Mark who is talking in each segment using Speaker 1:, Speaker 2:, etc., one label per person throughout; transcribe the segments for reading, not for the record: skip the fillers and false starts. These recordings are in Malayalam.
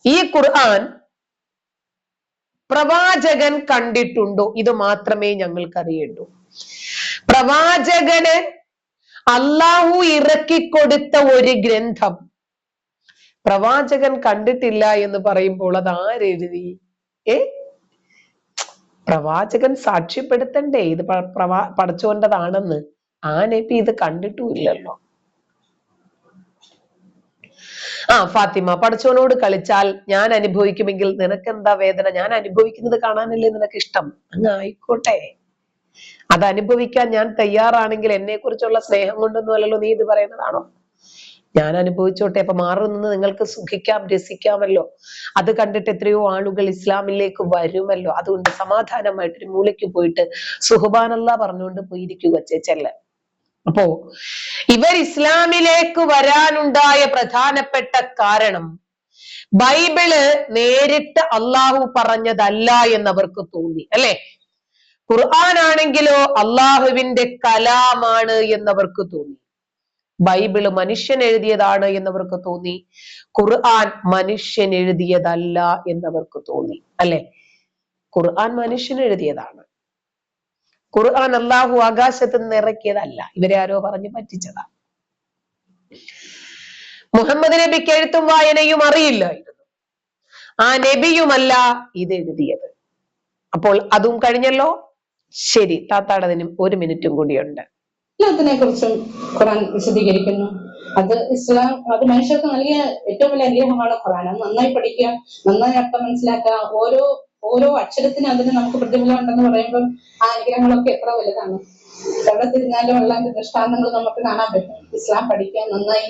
Speaker 1: ഈ ഖുർആൻ പ്രവാചകൻ കണ്ടിട്ടുണ്ടോ? ഇത് മാത്രമേ ഞങ്ങൾക്ക് അറിയൂ. പ്രവാചകന് അള്ളാഹു ഇറക്കിക്കൊടുത്ത ഒരു ഗ്രന്ഥം പ്രവാചകൻ കണ്ടിട്ടില്ല എന്ന് പറയുമ്പോൾ അത് ആരെഴുതി? പ്രവാചകൻ സാക്ഷ്യപ്പെടുത്തണ്ടേ ഇത് പടച്ചോന്റേതാണെന്ന്. ആ നബി ഇത് കണ്ടിട്ടുമില്ലല്ലോ. ഫാത്തിമ, പടച്ചോനോട് കളിച്ചാൽ ഞാൻ അനുഭവിക്കുമെങ്കിൽ നിനക്ക് എന്താ വേദന? ഞാൻ അനുഭവിക്കുന്നത് കാണാനല്ലേ നിനക്ക് ഇഷ്ടം? അങ്ങ് ആയിക്കോട്ടെ, അത് അനുഭവിക്കാൻ ഞാൻ തയ്യാറാണെങ്കിൽ എന്നെ കുറിച്ചുള്ള സ്നേഹം കൊണ്ടൊന്നും അല്ലല്ലോ നീ ഇത് പറയുന്നതാണോ? ഞാൻ അനുഭവിച്ചോട്ടെ, അപ്പൊ മാറുന്നത് നിങ്ങൾക്ക് സുഖിക്കാം, രസിക്കാമല്ലോ. അത് കണ്ടിട്ട് എത്രയോ ആളുകൾ ഇസ്ലാമിലേക്ക് വരുമല്ലോ. അതുകൊണ്ട് സമാധാനമായിട്ടൊരു മൂലയ്ക്ക് പോയിട്ട് സുബ്ഹാനല്ലാഹ് പറഞ്ഞുകൊണ്ട് പോയിരിക്കുക ചെല്ല. അപ്പോ ഇവർ ഇസ്ലാമിലേക്ക് വരാനുണ്ടായ പ്രധാനപ്പെട്ട കാരണം ബൈബിള് നേരിട്ട് അള്ളാഹു പറഞ്ഞതല്ല എന്നവർക്ക് തോന്നി, അല്ലെ? ഖുർആൻ ആണെങ്കിലോ അള്ളാഹുവിന്റെ കലാമാണ് എന്നവർക്ക് തോന്നി. ബൈബിള് മനുഷ്യൻ എഴുതിയതാണ് എന്നവർക്ക് തോന്നി. ഖുർആൻ മനുഷ്യൻ എഴുതിയതല്ല എന്നവർക്ക് തോന്നി, അല്ലെ? ഖുർആൻ മനുഷ്യൻ എഴുതിയതാണ്. ഖുർആൻ അല്ലാഹു ആകാശത്ത് നിന്ന് ഇറക്കിയതല്ല. ഇവരെ ആരോ പറഞ്ഞു പറ്റിച്ചതാ. മുഹമ്മദ് നബിക്ക് എഴുത്തും വായനയും അറിയില്ലായിരുന്നു. ആ നബിയുമല്ല ഇത് എഴുതിയത്. അപ്പോൾ അതും കഴിഞ്ഞല്ലോ. ശരി, താത്താടതിനും 1 മിനിറ്റും കൂടിയുണ്ട്.
Speaker 2: ഇസ്ലാത്തിനെ കുറിച്ചും ഖുർആൻ വിശദീകരിക്കുന്നു. അത് ഇസ്ലാം, അത് മനുഷ്യർക്ക് നൽകിയ ഏറ്റവും വലിയ അനുഗ്രഹമാണ് ഖുർആൻ. അത് നന്നായി പഠിക്കുക, നന്നായി അർത്ഥം മനസ്സിലാക്കുക. ഓരോ അക്ഷരത്തിനും അതിന് നമുക്ക് പ്രതിഫലം ഉണ്ടെന്ന് പറയുമ്പോൾ ആ അനുഗ്രഹങ്ങളൊക്കെ എത്ര വലുതാണ്. എവിടെ തിരിഞ്ഞാലും ഉള്ള ദൃഷ്ടാന്തങ്ങൾ നമുക്ക് കാണാൻ പറ്റും. ഇസ്ലാം പഠിക്കുക, നന്നായി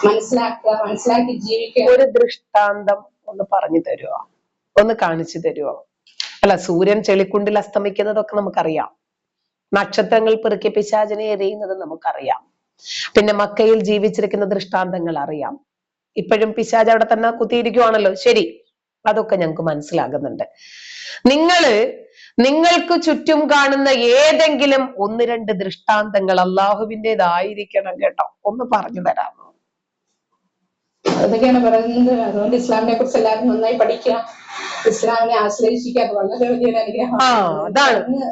Speaker 2: മനസ്സിലാക്കുക, മനസ്സിലാക്കി ജീവിക്കുക.
Speaker 1: ഒരു ദൃഷ്ടാന്തം ഒന്ന് പറഞ്ഞു തരുമോ? ഒന്ന് കാണിച്ചു തരുമോ? അല്ല, സൂര്യൻ ചെളിക്കുണ്ടിൽ അസ്തമിക്കുന്നതൊക്കെ നമുക്കറിയാം. നക്ഷത്രങ്ങൾ പെറുക്കി പിശാചിനെ എറിയുന്നത് നമുക്കറിയാം. പിന്നെ മക്കയിൽ ജീവിച്ചിരിക്കുന്ന ദൃഷ്ടാന്തങ്ങൾ അറിയാം. ഇപ്പോഴും പിശാച് അവിടെ തന്നെ കുത്തിയിരിക്കുവാണല്ലോ. ശരി, അതൊക്കെ ഞങ്ങൾക്ക് മനസ്സിലാകുന്നുണ്ട്. നിങ്ങൾക്ക് ചുറ്റും കാണുന്ന ഏതെങ്കിലും 1-2 ദൃഷ്ടാന്തങ്ങൾ അള്ളാഹുവിൻ്റെതായിരിക്കണം കേട്ടോ, ഒന്ന് പറഞ്ഞു തരാമോ?
Speaker 2: അതൊക്കെയാണ് പറയുന്നത്. അതുകൊണ്ട് ഇസ്ലാമിനെ കുറിച്ച് എല്ലാവരും നന്നായി പഠിക്കുക, ഇസ്ലാമിനെ ആശ്രയിക്കുക. അത് വളരെ വലിയൊരു അനുഗ്രഹമാണ്.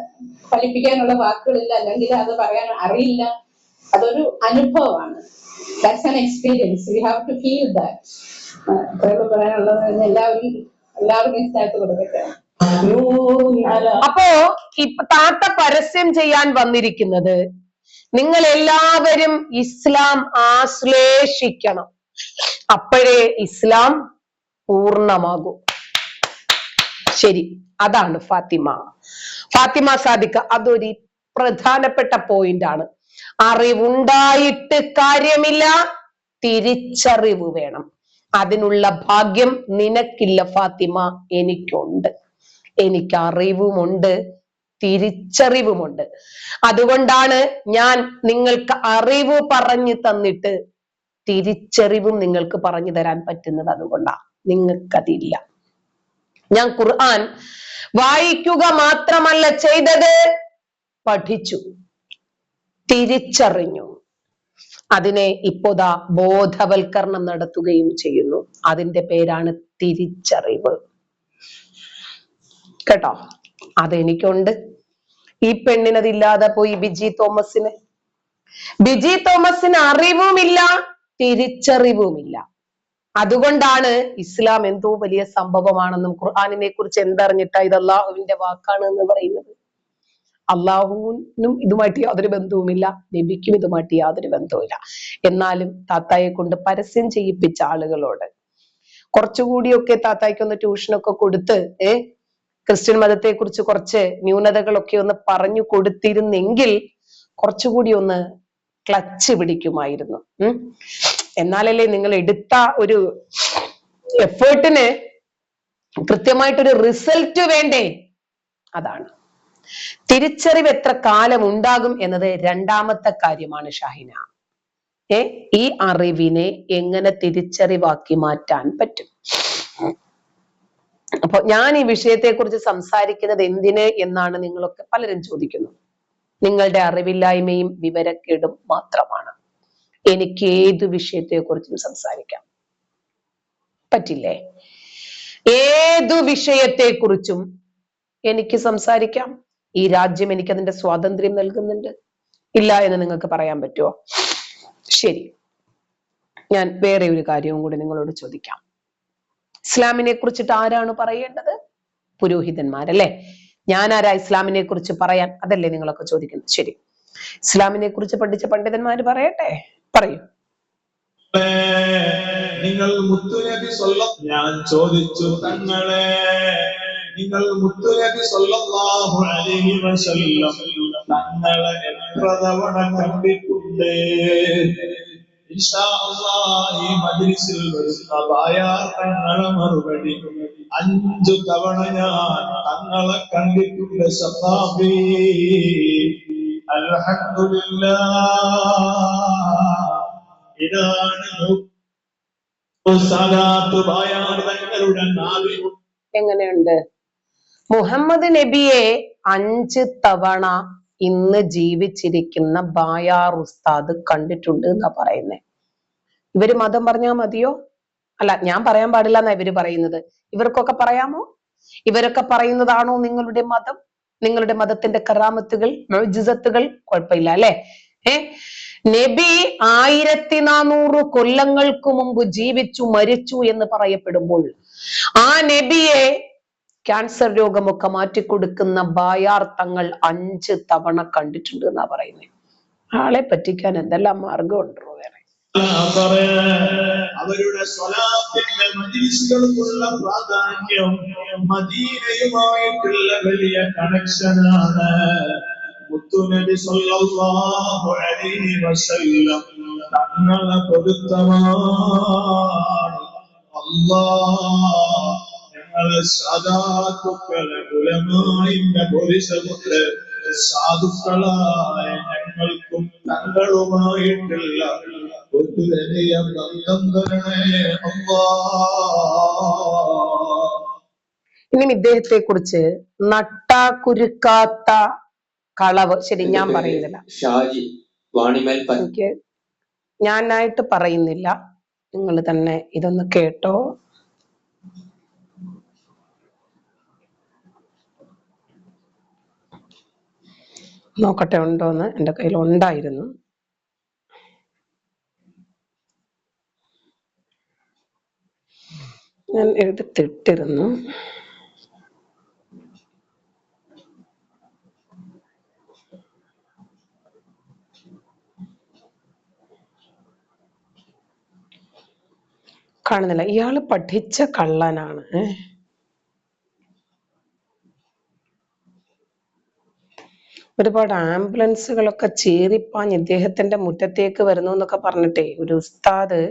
Speaker 2: ഫലിപ്പിക്കാനുള്ള വാക്കുകളില്ല, അല്ലെങ്കിൽ അത് പറയാൻ അറിയില്ല. അതൊരു അനുഭവമാണ്. That's an experience. We have to feel that. പറയാനുള്ളത് എല്ലാവരും സ്ഥലത്ത് കൊടുക്കട്ടെ.
Speaker 1: അപ്പോ ഇപ്പൊ താത്ത പരസ്യം ചെയ്യാൻ വന്നിരിക്കുന്നത് നിങ്ങൾ എല്ലാവരും ഇസ്ലാം ആശ്ലേഷിക്കണം, അപ്പോഴേ ഇസ്ലാം പൂർണ്ണമാകൂ. ശരി, അതാണ് ഫാത്തിമ സാദിഖ. അതൊരു പ്രധാനപ്പെട്ട പോയിന്റ് ആണ്. അറിവുണ്ടായിട്ട് കാര്യമില്ല, തിരിച്ചറിവ് വേണം. അതിനുള്ള ഭാഗ്യം നിനക്കില്ല ഫാത്തിമ, എനിക്കുണ്ട്. എനിക്ക് അറിവുമുണ്ട്, തിരിച്ചറിവുമുണ്ട്. അതുകൊണ്ടാണ് ഞാൻ നിങ്ങൾക്ക് അറിവ് പറഞ്ഞു തന്നിട്ട് തിരിച്ചറിവും നിങ്ങൾക്ക് പറഞ്ഞു തരാൻ പറ്റുന്നത്. അതുകൊണ്ടാണ്, നിങ്ങൾക്കതില്ല. ഞാൻ ഖുർആൻ വായിക്കുക മാത്രമല്ല ചെയ്തത്, പഠിച്ചു, തിരിച്ചറിഞ്ഞു. അതിനെ ഇപ്പോതാ ബോധവൽക്കരണം നടത്തുകയും ചെയ്യുന്നു. അതിന്റെ പേരാണ് തിരിച്ചറിവ്. കേട്ടോ, അതെനിക്കുണ്ട്. ഈ പെണ്ണിനതില്ലാതെ പോയി ബിജി തോമസിന് അറിവുമില്ല, തിരിച്ചറിവുമില്ല. അതുകൊണ്ടാണ് ഇസ്ലാം എന്തോ വലിയ സംഭവമാണെന്നും ഖുർആനിനെ കുറിച്ച് എന്തറിഞ്ഞിട്ടാ ഇത് അള്ളാഹുവിന്റെ വാക്കാണ് എന്ന് പറയുന്നത്. അള്ളാഹുവിനും ഇതുമായിട്ട് യാതൊരു ബന്ധവുമില്ല, നബിക്കും ഇതുമായിട്ട് യാതൊരു ബന്ധവുമില്ല. എന്നാലും താത്തായെ കൊണ്ട് പരസ്യം ചെയ്യിപ്പിച്ച ആളുകളോട് കുറച്ചുകൂടിയൊക്കെ താത്തായ്ക്കൊന്ന് ട്യൂഷനൊക്കെ കൊടുത്ത് ക്രിസ്ത്യൻ മതത്തെ കുറിച്ച് കുറച്ച് ന്യൂനതകളൊക്കെ ഒന്ന് പറഞ്ഞു കൊടുത്തിരുന്നെങ്കിൽ കുറച്ചുകൂടി ഒന്ന് ക്ലച്ച് പിടിക്കുമായിരുന്നു. എന്നാലല്ലേ നിങ്ങൾ എടുത്ത ഒരു എഫേർട്ടിന് കൃത്യമായിട്ടൊരു റിസൾട്ട് വേണ്ടേ? അതാണ്. തിരിച്ചറിവ് എത്ര കാലം ഉണ്ടാകും എന്നത് രണ്ടാമത്തെ കാര്യമാണ് ഷാഹിന. ഈ അറിവിനെ എങ്ങനെ തിരിച്ചറിവാക്കി മാറ്റാൻ പറ്റും? അപ്പൊ ഞാൻ ഈ വിഷയത്തെ കുറിച്ച് സംസാരിക്കുന്നത് എന്തിന് എന്നാണ് നിങ്ങളൊക്കെ പലരും ചോദിക്കുന്നു. നിങ്ങളുടെ അറിവില്ലായ്മയും വിവരക്കേടും മാത്രമാണ്. എനിക്ക് ഏത് വിഷയത്തെ കുറിച്ചും സംസാരിക്കാം, പറ്റില്ലേ? ഏതു വിഷയത്തെക്കുറിച്ചും എനിക്ക് സംസാരിക്കാം. ഈ രാജ്യം എനിക്ക് അതിന്റെ സ്വാതന്ത്ര്യം നൽകുന്നുണ്ട്. ഇല്ല എന്ന് നിങ്ങൾക്ക് പറയാൻ പറ്റുമോ? ശരി, ഞാൻ വേറെ ഒരു കാര്യവും കൂടി നിങ്ങളോട് ചോദിക്കാം. ഇസ്ലാമിനെ കുറിച്ചിട്ട് ആരാണ് പറയേണ്ടത്? പുരോഹിതന്മാരല്ലേ. ഞാൻ ആരാ ഇസ്ലാമിനെ കുറിച്ച് പറയാൻ? അതല്ലേ നിങ്ങളൊക്കെ ചോദിക്കുന്നത്. ശരി, ഇസ്ലാമിനെ കുറിച്ച് പഠിച്ച പണ്ഡിതന്മാര് പറയട്ടെ. പറയൂ.
Speaker 3: നിങ്ങൾ മുത്തുനബി ഞാൻ ചോദിച്ചു തങ്ങളെ, നിങ്ങൾ മുത്തുനബി സ്വല്ലല്ലാഹു അലൈഹി വസല്ലം തങ്ങളെ എത്ര തവണ കണ്ടിട്ടുണ്ട്? ഇൻഷാ അല്ലാഹ് ഈ മജ്ലിസിൽ വരുന്ന ബായാർ തങ്ങളെ മറുപടി 5 തവണ ഞാൻ തങ്ങളെ കണ്ടിട്ടുണ്ട് സഖാഫി. അൽഹംദുലില്ലാഹ്. ഇതാണ്
Speaker 1: എങ്ങനെയുണ്ട്? മുഹമ്മദ് നബിയെ 5 തവണ ഇന്ന് ജീവിച്ചിരിക്കുന്ന ബായാർ ഉസ്താദ് കണ്ടിട്ടുണ്ട് എന്നാ പറയുന്നേ. ഇവര് മതം പറഞ്ഞാൽ മതിയോ? അല്ല, ഞാൻ പറയാൻ പാടില്ല എന്നാ ഇവര് പറയുന്നത്. ഇവർക്കൊക്കെ പറയാമോ? ഇവരൊക്കെ പറയുന്നതാണോ നിങ്ങളുടെ മതം? നിങ്ങളുടെ മതത്തിന്റെ കറാമത്തുകൾ, മുഅ്ജിസത്തുകൾ? കുഴപ്പമില്ല അല്ലെ. നബി 1400 കൊല്ലങ്ങൾക്ക് മുമ്പ് ജീവിച്ചു മരിച്ചു എന്ന് പറയപ്പെടുമ്പോൾ ആ നബിയെ ക്യാൻസർ രോഗമൊക്കെ മാറ്റിക്കൊടുക്കുന്ന ബായാർ തങ്ങൾ 5 തവണ കണ്ടിട്ടുണ്ട് എന്നാ പറയുന്നത്. ആളെ പറ്റിക്കാൻ എന്തെല്ലാം മാർഗമുണ്ടോ വേറെ?
Speaker 3: അവരുടെ സ്വലാത്തിന്റെ മജ്‌ലിസുകൾക്കുള്ള പ്രാധാന്യം മദീനയുമായിട്ടുള്ള വലിയ കണക്ഷനാണ്. മുത്തുനബി സ്വല്ലല്ലാഹു അലൈഹി വസല്ലം തങ്ങളെ പൊരുത്തമാണ്. അല്ലാഹ് ഞങ്ങളെ സാദാത്തുക്കളെ ഉലമായിന്റെ പൊരിശമുണ്ട്. സാധുക്കളായ ഞങ്ങൾക്കും തങ്ങളുമായിട്ടുള്ള ഒരു വലിയ ബന്ധം തരണേ അല്ലാഹ്.
Speaker 1: ഇനി ഇദ്ദേഹത്തെ കുറിച്ച് നട്ടാ കുരുക്കാത്ത കളവ്. ശരി, ഞാൻ പറയുന്നില്ല, എനിക്ക് ഞാനായിട്ട് പറയുന്നില്ല, നിങ്ങൾ തന്നെ ഇതൊന്ന് കേട്ടോ. നോക്കട്ടെ ഉണ്ടോന്ന്. എൻ്റെ കയ്യിൽ ഉണ്ടായിരുന്നു. ഞാൻ എടുത്തിട്ടിരുന്നു. കാണുന്നില്ല. ഇയാള് പഠിച്ച കള്ളനാണ്. ഒരുപാട് ആംബുലൻസുകളൊക്കെ ചീറിപ്പാഞ്ഞ് ഇദ്ദേഹത്തിന്റെ മുറ്റത്തേക്ക് വരുന്നു എന്നൊക്കെ പറഞ്ഞിട്ടേ ഒരു ഉസ്താദ്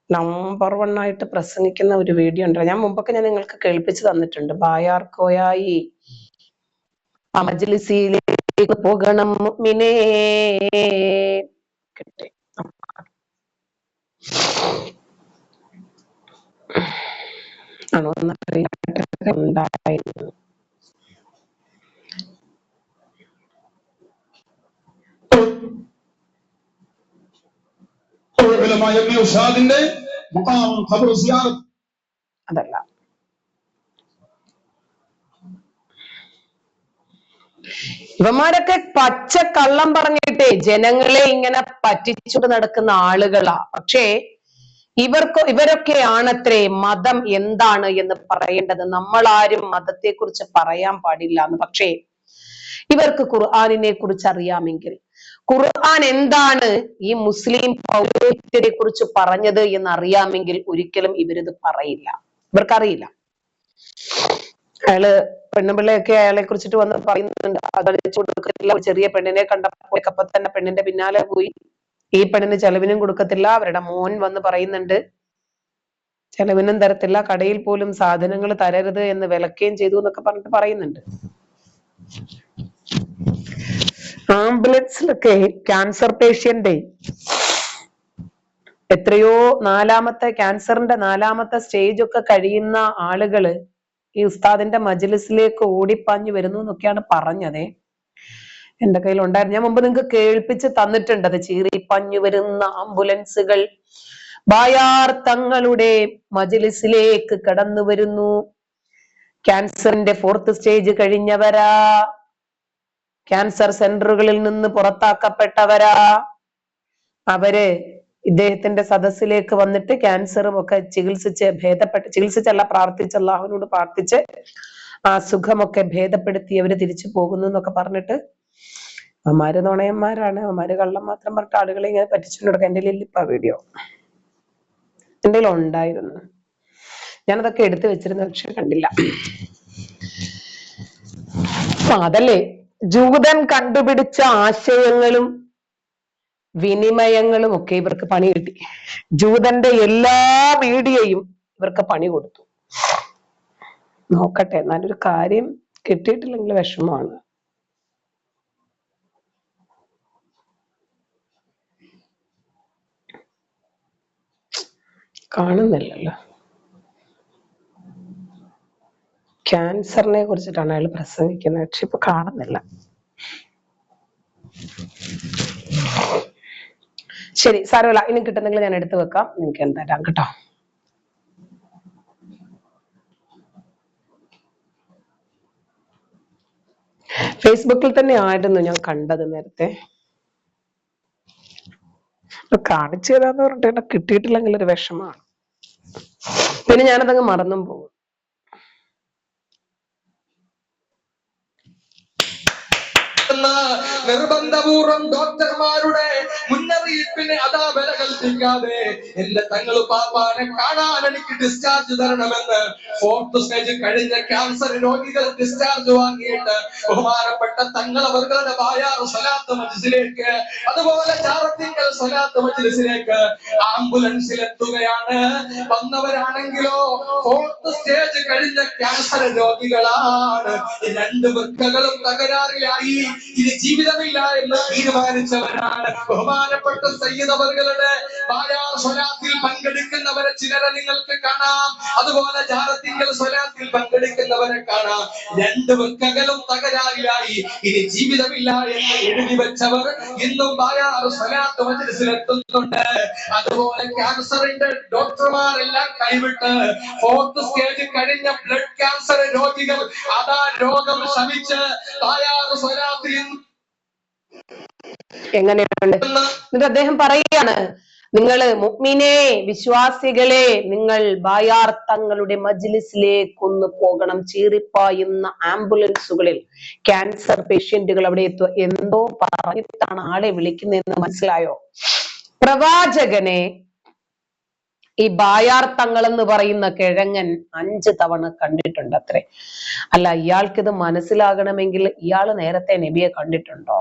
Speaker 1: നമ്പർ 1 ആയിട്ട് പ്രസംഗിക്കുന്ന ഒരു വീഡിയോ ഉണ്ട്. ഞാൻ മുമ്പൊക്കെ നിങ്ങൾക്ക് കേൾപ്പിച്ചു തന്നിട്ടുണ്ട്. ബായാർ കോയായി മജ്‌ലിസിലേക്ക് പോകണം മുഅ്മിനേ. ആണോ ഉണ്ടായിരുന്നു. അതല്ല, ഇവന്മാരൊക്കെ പച്ച കള്ളം പറഞ്ഞിട്ടേ ജനങ്ങളെ ഇങ്ങനെ പറ്റിച്ചുകൊണ്ട് നടക്കുന്ന ആളുകളാ. പക്ഷേ ഇവരൊക്കെയാണത്രേ മതം എന്താണ് എന്ന് പറയേണ്ടത്. നമ്മളാരും മതത്തെ കുറിച്ച് പറയാൻ പാടില്ല എന്ന്. പക്ഷേ ഇവർക്ക് ഖുർആനിനെ കുറിച്ച് അറിയാമെങ്കിൽ, ഖുർആൻ എന്താണ് ഈ മുസ്ലിം പൗരോഹിത്യത്തെ കുറിച്ച് പറഞ്ഞത് എന്ന് അറിയാമെങ്കിൽ ഒരിക്കലും ഇവരിത് പറയില്ല. ഇവർക്കറിയില്ല. അയാള് പെണ്ണുപിള്ളയൊക്കെ അയാളെ കുറിച്ചിട്ട് വന്ന് പറയുന്നുണ്ട്, അതടിച്ചു കൊടുക്കത്തില്ല, ചെറിയ പെണ്ണിനെ കണ്ടപ്പോൾ അപ്പൊ തന്നെ പെണ്ണിന്റെ പിന്നാലെ പോയി, ഈ പെണ്ണിന് ചെലവിനും കൊടുക്കത്തില്ല. അവരുടെ മോൻ വന്ന് പറയുന്നുണ്ട് ചെലവിനും തരത്തില്ല, കടയിൽ പോലും സാധനങ്ങൾ തരരുത് എന്ന് വിലക്കുകയും ചെയ്തു എന്നൊക്കെ പറഞ്ഞിട്ട് പറയുന്നുണ്ട്. ആംബുലൻസിലൊക്കെ ക്യാൻസർ പേഷ്യന്റ് എത്രയോ ക്യാൻസറിന്റെ 4ാമത്തെ സ്റ്റേജ് ഒക്കെ കഴിയുന്ന ആളുകള് ഈ ഉസ്താദിന്റെ മജ്‌ലിസിലേക്ക് ഓടിപ്പാഞ്ഞു വരുന്നു എന്നൊക്കെയാണ് പറഞ്ഞത്. എന്റെ കയ്യിൽ ഉണ്ടായിരുന്നു. ഞാൻ മുമ്പ് നിങ്ങൾക്ക് കേൾപ്പിച്ച് തന്നിട്ടുണ്ട്. അത് ചീറിപ്പാഞ്ഞു വരുന്ന ആംബുലൻസുകൾ ബായാർ തങ്ങളുടെ മജ്‌ലിസിലേക്ക് കടന്നു വരുന്നു. ക്യാൻസറിന്റെ 4th സ്റ്റേജ് കഴിഞ്ഞവരാ, ക്യാൻസർ സെന്ററുകളിൽ നിന്ന് പുറത്താക്കപ്പെട്ടവരാ. അവര് ഇദ്ദേഹത്തിന്റെ സദസ്സിലേക്ക് വന്നിട്ട് ക്യാൻസറും ഒക്കെ ചികിത്സിച്ചല്ല, പ്രാർത്ഥിച്ച്, അള്ളാഹുവിനോട് പ്രാർത്ഥിച്ച് ആ സുഖമൊക്കെ ഭേദപ്പെടുത്തി അവര് തിരിച്ചു പോകുന്നു എന്നൊക്കെ പറഞ്ഞിട്ട്, അവന്മാര് നുണയന്മാരാണ്, അവന്മാര് കള്ളം മാത്രം പറഞ്ഞിട്ട് ആളുകളെ ഇങ്ങനെ പറ്റിച്ചുകൊണ്ട് കൊടുക്കുക. എന്റെ കയ്യിൽ ഇപ്പൊ വീഡിയോ എന്റെ കയ്യിൽ ഉണ്ടായിരുന്നു, ഞാനതൊക്കെ എടുത്തു വെച്ചിരുന്ന, പക്ഷെ കണ്ടില്ല. അതല്ലേ ജൂതൻ കണ്ടുപിടിച്ച ആശയങ്ങളും വിനിമയങ്ങളും ഒക്കെ ഇവർക്ക് പണി കിട്ടി. ജൂതന്റെ എല്ലാ മീഡിയയും ഇവർക്ക് പണി കൊടുത്തു. നോക്കട്ടെ, എന്നാലൊരു കാര്യം കിട്ടിയിട്ടില്ലെങ്കിൽ വിഷമമാണ്. കാണുന്നില്ലല്ലോ. ക്യാൻസറിനെ കുറിച്ചിട്ടാണ് അയാൾ പ്രസംഗിക്കുന്നത്, പക്ഷെ ഇപ്പൊ കാണുന്നില്ല. ശരി, സാരമില്ല, ഇനി കിട്ടുന്നെങ്കിൽ ഞാൻ എടുത്തു വെക്കാം, നിങ്ങൾക്ക് എന്തായാലും കേട്ടോ. ഫേസ്ബുക്കിൽ തന്നെ ആയിരുന്നു ഞാൻ കണ്ടത് നേരത്തെ. കാണിച്ചു തരാന്ന് പറഞ്ഞിട്ട് കിട്ടിയിട്ടില്ലെങ്കിൽ ഒരു വിഷമാണ്. പിന്നെ ഞാനതങ്ങ് മറന്നും പോകും.
Speaker 4: നിർബന്ധപൂർവം ഡോക്ടർമാരുടെ മുന്നറിയിപ്പിന് അതാ വില കൽപ്പിക്കാതെ എന്റെ തങ്ങൾ പാപ്പാനെ കാണാൻ എനിക്ക് ഡിസ്ചാർജ് തരണമെന്ന് 4th സ്റ്റേജ് കഴിഞ്ഞ ക്യാൻസർ രോഗികൾ ഡിസ്ചാർജ് വാങ്ങിയിട്ട് ബഹുമാനപ്പെട്ട തങ്ങൾ അവരുടെ ബായാർ സ്വലാത്ത് മജ്‌ലിസിലേക്ക്, അതുപോലെ ചാറത്തിങ്കൽ സ്വലാത്ത് മജ്‌ലിസിലേക്ക് ആംബുലൻസിൽ എത്തുകയാണ്. വന്നവരാണെങ്കിലോ 4th സ്റ്റേജ് കഴിഞ്ഞ ക്യാൻസർ രോഗികളാണ്. 2 വൃക്കകളും തകരാറിലായി, ഇനി ജീവിതമില്ല എന്ന് തീരുമാനിച്ചവരാണ്. ബഹുമാനപ്പെട്ട സയ്യിദ് അവരുടെ ബായാർ സ്വലാത്തിൽ പങ്കെടുക്കുന്നവരെ ചിലരെ നിങ്ങൾക്ക് കാണാം, അതുപോലെ ജാറത്തിങ്കൽ സ്വലാത്തിൽ പങ്കെടുക്കുന്നവരെ കാണാം. 2 വൃക്കകളും തകരാറിലായി, ഇനി ജീവിതമില്ല എന്ന് എഴുതി വെച്ചവർ ഇന്നും ബായാർ സ്വലാത്ത് മജ്‌ലിസിലെത്തുന്നുണ്ട്. അതുപോലെ ക്യാൻസറിന്റെ ഡോക്ടർമാരെല്ലാം കൈവിട്ട് 4th സ്റ്റേജ് കഴിഞ്ഞ ബ്ലഡ് ക്യാൻസർ രോഗികൾ അതാ രോഗം ശമിച്ച് ബായാർ സ്വലാത്തിൽ
Speaker 1: എങ്ങനെയുണ്ട്? എന്നിട്ട് അദ്ദേഹം പറയുകയാണ്, നിങ്ങള് മുഅ്മിനേ, വിശ്വാസികളെ, നിങ്ങൾ ബായാർ തങ്ങളുടെ മജ്‌ലിസിലേക്കൊന്ന് പോകണം. ചീറിപ്പായുന്ന ആംബുലൻസുകളിൽ ക്യാൻസർ പേഷ്യന്റുകൾ അവിടെ എത്തുക. എന്തോ പറഞ്ഞിട്ടാണ് ആളെ വിളിക്കുന്നതെന്ന് മനസ്സിലായോ? പ്രവാചകനെ ഈ ബായാർ തങ്ങൾ എന്ന് പറയുന്ന കിഴങ്ങൻ 5 തവണ കണ്ടിട്ടുണ്ട് അത്രേ. അല്ല, ഇയാൾക്കിത് മനസ്സിലാകണമെങ്കിൽ ഇയാള് നേരത്തെ നബിയെ കണ്ടിട്ടുണ്ടോ?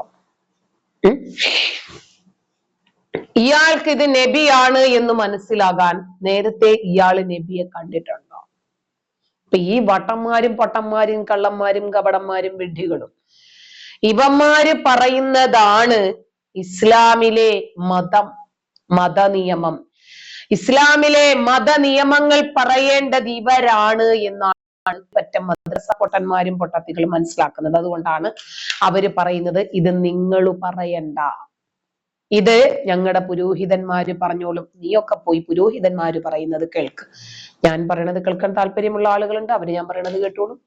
Speaker 1: ഇയാൾക്ക് ഇത് നബിയാണ് എന്ന് മനസ്സിലാകാൻ നേരത്തെ ഇയാള് നബിയെ കണ്ടിട്ടുണ്ടോ? ഇപ്പൊ ഈ വട്ടന്മാരും പൊട്ടന്മാരും കള്ളന്മാരും കപടന്മാരും വിഡ്ഢികളും ഇവന്മാര് പറയുന്നതാണ് ഇസ്ലാമിലെ മതനിയമം. ഇസ്ലാമിലെ മതനിയമങ്ങൾ പറയേണ്ടത് ഇവരാണ് എന്നാണ് പറ്റ മദ്രസ പൊട്ടന്മാരും പൊട്ടത്തികളും മനസ്സിലാക്കുന്നത്. അതുകൊണ്ടാണ് അവര് പറയുന്നത് ഇത് നിങ്ങൾ പറയണ്ട, ഇത് ഞങ്ങളുടെ പുരോഹിതന്മാര് പറഞ്ഞോളും. നീയൊക്കെ പോയി പുരോഹിതന്മാര് പറയുന്നത് കേൾക്ക്. ഞാൻ പറയണത് കേൾക്കാൻ താല്പര്യമുള്ള ആളുകളുണ്ട്, അവര് ഞാൻ പറയണത് കേട്ടോളും.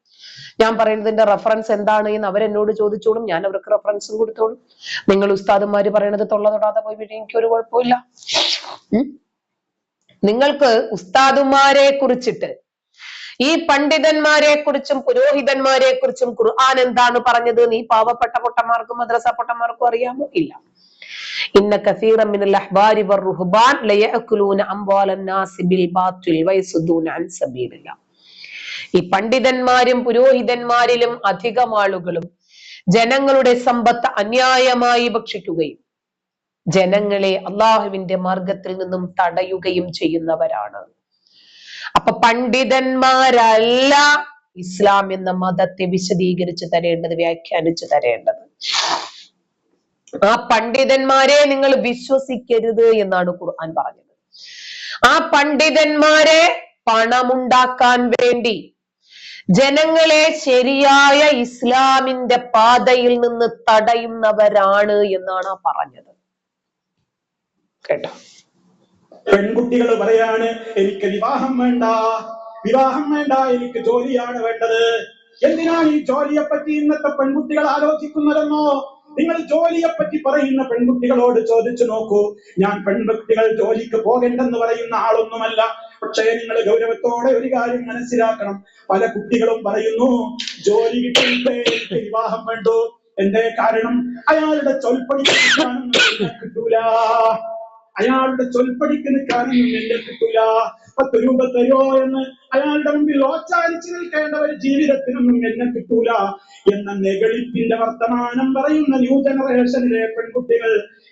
Speaker 1: ഞാൻ പറയുന്നതിന്റെ റെഫറൻസ് എന്താണ് എന്ന് അവരെന്നോട് ചോദിച്ചോളും, ഞാൻ അവർക്ക് റെഫറൻസും കൊടുത്തോളും. നിങ്ങൾ ഉസ്താദന്മാര് പറയണത് തൊള്ള തൊടാതെ പോയി വീട്ടിൽ എനിക്കൊരു കുഴപ്പമില്ല. നിങ്ങൾക്ക് ഉസ്താദുമാരെ കുറിച്ചിട്ട്, ഈ പണ്ഡിതന്മാരെ കുറിച്ചും പുരോഹിതന്മാരെ കുറിച്ചും ഖുർആൻ എന്താണ് പറഞ്ഞത് നീ പാവപ്പെട്ട പൊട്ടന്മാർക്കും മദ്രസ പൊട്ടന്മാർക്കും അറിയാമോ? ഇല്ല. ഇന്ന കസീറൻ മിനൽ അഹ്ബാരി വറുഹ്ബാൻ ലയഅകുലൂന അംവാലൻ നാസി ബിൽ ബാത്തിൽ വയസുദൂന അൻ സബീലില്ലാഹ്. ഈ പണ്ഡിതന്മാരും പുരോഹിതന്മാരിലും അധികം ആളുകളും ജനങ്ങളുടെ സമ്പത്ത് അന്യായമായി ഭക്ഷിക്കുകയും ജനങ്ങളെ അള്ളാഹുവിന്റെ മാർഗത്തിൽ നിന്നും തടയുകയും ചെയ്യുന്നവരാണ്. അപ്പൊ പണ്ഡിതന്മാരല്ല ഇസ്ലാം എന്ന മതത്തെ വിശദീകരിച്ച് തരേണ്ടത്, വ്യാഖ്യാനിച്ചു തരേണ്ടത്. ആ പണ്ഡിതന്മാരെ നിങ്ങൾ വിശ്വസിക്കരുത് എന്നാണ് ഖുർആൻ പറഞ്ഞത്. ആ പണ്ഡിതന്മാരെ പണമുണ്ടാക്കാൻ വേണ്ടി ജനങ്ങളെ ശരിയായ ഇസ്ലാമിന്റെ പാതയിൽ നിന്ന് തടയുന്നവരാണ് എന്നാണ് പറഞ്ഞത്. കേട്ടോ?
Speaker 5: പെൺകുട്ടികൾ പറയാണ്, എനിക്ക് വിവാഹം വേണ്ട, എനിക്ക് ജോലിയാണ് വേണ്ടത്. എന്തിനാണ് ഈ ജോലിയെ പറ്റി ഇന്നത്തെ പെൺകുട്ടികൾ ആലോചിക്കുന്നതെന്നോ? നിങ്ങൾ ജോലിയെ പറ്റി പറയുന്ന പെൺകുട്ടികളോട് ചോദിച്ചു നോക്കൂ. ഞാൻ പെൺകുട്ടികൾ ജോലിക്ക് പോകണ്ടെന്ന് പറയുന്ന ആളൊന്നുമല്ല. പക്ഷേ നിങ്ങൾ ഗൗരവത്തോടെ ഒരു കാര്യം മനസ്സിലാക്കണം. പല കുട്ടികളും പറയുന്നു, ജോലി കിട്ടിയിട്ടേ എനിക്ക് വിവാഹം വേണ്ടു. എന്തേ കാരണം? അയാളുടെ ചൊൽപ്പടി കിട്ടൂല, അയാളുടെ ചൊൽപ്പടിക്ക് നിൽക്കാനൊന്നും എന്നെ കിട്ടൂല. 10 രൂപ തരുമോ എന്ന് അയാളുടെ മുമ്പിൽ ഓച്ചാരിച്ചു നിൽക്കേണ്ട ഒരു ജീവിതത്തിനൊന്നും എന്നെ കിട്ടൂല എന്ന നെഗളിപ്പിന്റെ വർത്തമാനം പറയുന്ന ന്യൂ ജനറേഷനിലെ പെൺകുട്ടികൾ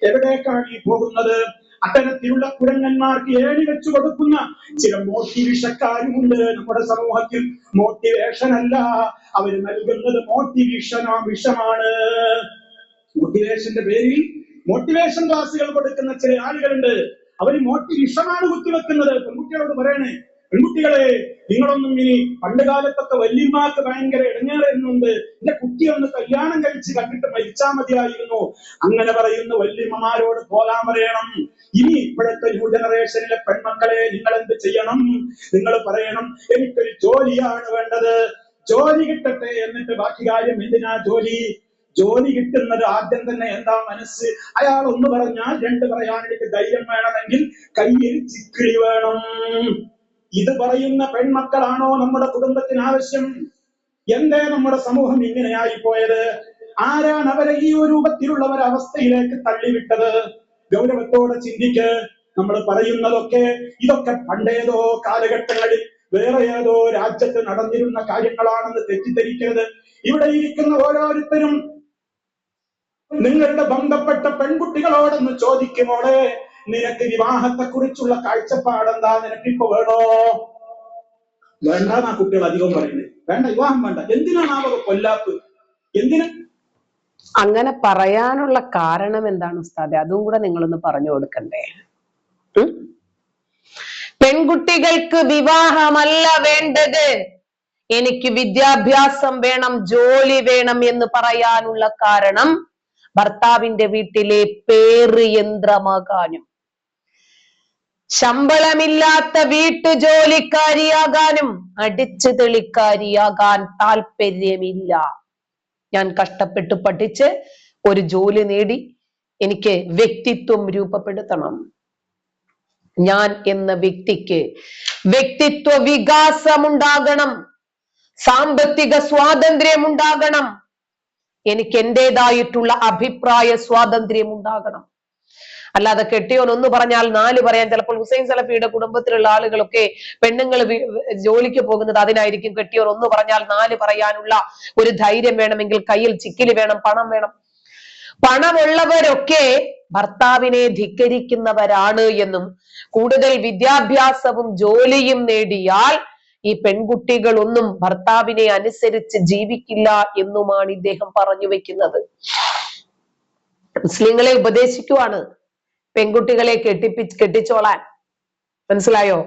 Speaker 5: എവിടേക്കാണ് ഈ പോകുന്നത്? അത്തരത്തിലുള്ള കുരങ്ങന്മാർക്ക് ഏണി വെച്ചു കൊടുക്കുന്ന ചില മോട്ടിവേഷക്കാരുമുണ്ട് നമ്മുടെ സമൂഹത്തിൽ. മോട്ടിവേഷൻ അല്ല, അവർ നൽകുന്നത് വിഷമാണ്. മോട്ടിവേഷന്റെ പേരിൽ മോട്ടിവേഷൻ ക്ലാസുകൾ കൊടുക്കുന്ന ചില ആളുകളുണ്ട്. അവർ വിഷമാണ് കുത്തിവെക്കുന്നത്. പെൺകുട്ടികളോട് പറയണേ, പെൺകുട്ടികളെ, നിങ്ങളൊന്നും ഇനി പണ്ട് കാലത്തൊക്കെ വല്യമ്മക്ക് ഭയങ്കര ഇടങ്ങേറുന്നുണ്ട്, എന്റെ കുട്ടി ഒന്ന് കല്യാണം കഴിച്ച് കണ്ടിട്ട് മരിച്ചാ മതിയായിരുന്നു, അങ്ങനെ പറയുന്ന വല്യമ്മമാരോട് പോകാൻ പറയണം. ഇനി ഇപ്പോഴത്തെ ന്യൂ ജനറേഷനിലെ പെൺമക്കളെ നിങ്ങൾ എന്ത് ചെയ്യണം? നിങ്ങൾ പറയണം, എനിക്കൊരു ജോലിയാണ് വേണ്ടത്, ജോലി കിട്ടട്ടെ, എന്നിട്ട് ബാക്കി കാര്യം. എന്തിനാ ജോലി? ജോലി കിട്ടുന്നത് ആദ്യം തന്നെ എന്താ മനസ്സ്? അയാൾ ഒന്ന് പറഞ്ഞാൽ 2 പറയാൻ എനിക്ക് ധൈര്യം വേണമെങ്കിൽ കയ്യിൽ ചിക്കിളി വേണം. ഇത് പറയുന്ന പെൺമക്കളാണോ നമ്മുടെ കുടുംബത്തിന് ആവശ്യം? എന്തേ നമ്മുടെ സമൂഹം ഇങ്ങനെയായി പോയത്? ആരാണ് അവരെ ഈ ഒരു രൂപത്തിലുള്ള ഒരു അവസ്ഥയിലേക്ക് തള്ളിവിട്ടത്? ഗൗരവത്തോടെ ചിന്തിക്ക്. നമ്മൾ പറയുന്നതൊക്കെ ഇതൊക്കെ പണ്ടേതോ കാലഘട്ടങ്ങളിൽ വേറെ ഏതോ രാജ്യത്ത് നടന്നിരുന്ന കാര്യങ്ങളാണെന്ന് തെറ്റിദ്ധരിക്കരുത്. ഇവിടെ ഇരിക്കുന്ന ഓരോരുത്തരും നിങ്ങളുടെ ബന്ധപ്പെട്ട പെൺകുട്ടികളോടൊന്ന് ചോദിക്കുമോളെ, നിനക്ക് വിവാഹത്തെ കുറിച്ചുള്ള കാഴ്ചപ്പാടെന്താ? നിനക്കിപ്പോ വേണോ? വേണ്ടെന്നാ കുട്ടികൾ അധികം പറയുന്നത്. വേണ്ട, വിവാഹം വേണ്ട. എന്തിനാണ് അവർ കൊല്ലാപ്പ്? എന്തിനാ
Speaker 1: അങ്ങനെ പറയാനുള്ള കാരണം എന്താണ് ഉസ്താദെ? അതും കൂടെ നിങ്ങളൊന്ന് പറഞ്ഞു കൊടുക്കണ്ടേ? പെൺകുട്ടികൾക്ക് വിവാഹമല്ല വേണ്ടത്, എനിക്ക് വിദ്യാഭ്യാസം വേണം, ജോലി വേണം എന്ന് പറയാനുള്ള കാരണം ഭർത്താവിന്റെ വീട്ടിലെ പേര് യന്ത്രമാകാനും ശമ്പളമില്ലാത്ത വീട്ടുജോലിക്കാരിയാകാനും അടിച്ചു തെളിക്കാരിയാകാൻ താല്പര്യമില്ല. ഞാൻ കഷ്ടപ്പെട്ട് പഠിച്ച് ഒരു ജോലി നേടി എനിക്ക് വ്യക്തിത്വം രൂപപ്പെടുത്തണം, ഞാൻ എന്ന വ്യക്തിക്ക് വ്യക്തിത്വ വികാസം ഉണ്ടാകണം, സാമ്പത്തിക സ്വാതന്ത്ര്യം ഉണ്ടാകണം, എനിക്ക് എന്റേതായിട്ടുള്ള അഭിപ്രായ സ്വാതന്ത്ര്യം ഉണ്ടാകണം. അല്ലാതെ കെട്ടിയോൻ ഒന്ന് പറഞ്ഞാൽ 4 പറയാൻ. ചിലപ്പോൾ ഹുസൈൻ സലഫിയുടെ കുടുംബത്തിലുള്ള ആളുകളൊക്കെ പെണ്ണുങ്ങൾ ജോലിക്ക് പോകുന്നത് അതിനായിരിക്കും. കെട്ടിയോൻ ഒന്ന് പറഞ്ഞാൽ 4 പറയാനുള്ള ഒരു ധൈര്യം വേണമെങ്കിൽ കയ്യിൽ ചിക്കിലി വേണം, പണം വേണം. പണമുള്ളവരൊക്കെ ഭർത്താവിനെ ധിക്കരിക്കുന്നവരാണ് എന്നും കൂടുതൽ വിദ്യാഭ്യാസവും ജോലിയും നേടിയാൽ ഈ പെൺകുട്ടികൾ ഒന്നും ഭർത്താവിനെ അനുസരിച്ച് ജീവിക്കില്ല എന്നുമാണ് ഇദ്ദേഹം പറഞ്ഞു വെക്കുന്നത്. മുസ്ലിങ്ങളെ ഉപദേശിക്കുവാണ് പെൺകുട്ടികളെ കെട്ടിച്ചോളാൻ. മനസ്സിലായോ?